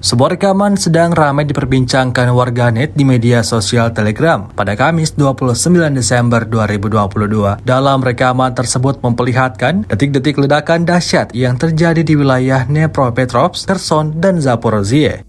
Sebuah rekaman sedang ramai diperbincangkan warganet di media sosial Telegram pada Kamis 29 Desember 2022. Dalam rekaman tersebut memperlihatkan detik-detik ledakan dahsyat yang terjadi di wilayah Dnepropetrovsk, Kherson, dan Zaporozhye.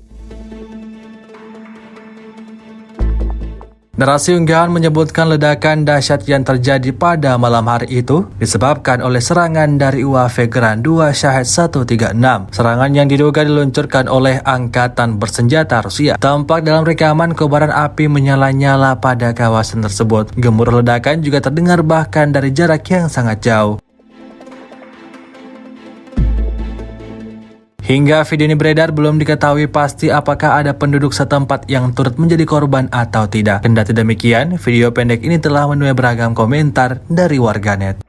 Narasi unggahan menyebutkan ledakan dahsyat yang terjadi pada malam hari itu disebabkan oleh serangan dari UAV Gran 2 Shahed 136. Serangan yang diduga diluncurkan oleh angkatan bersenjata Rusia. Tampak dalam rekaman kobaran api menyala-nyala pada kawasan tersebut. Gemuruh ledakan juga terdengar bahkan dari jarak yang sangat jauh. Hingga video ini beredar, belum diketahui pasti apakah ada penduduk setempat yang turut menjadi korban atau tidak. Kendati demikian, video pendek ini telah menuai beragam komentar dari warganet.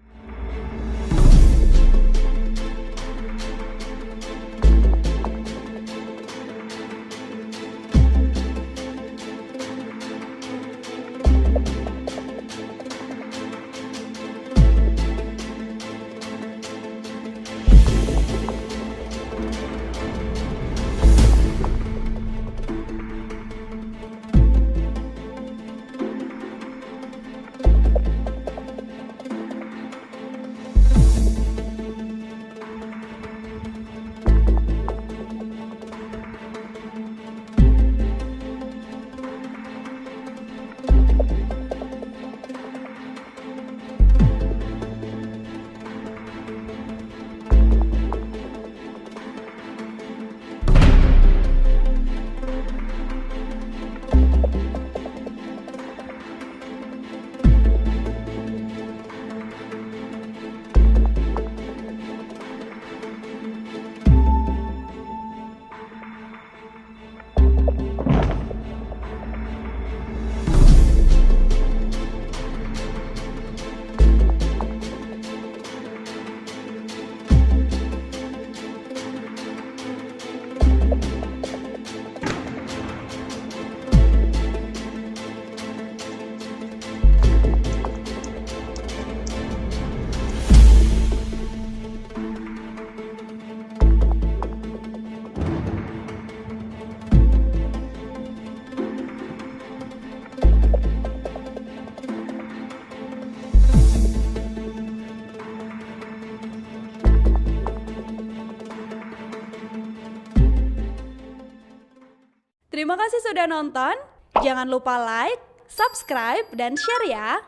Terima kasih sudah nonton. Jangan lupa like, subscribe, dan share ya.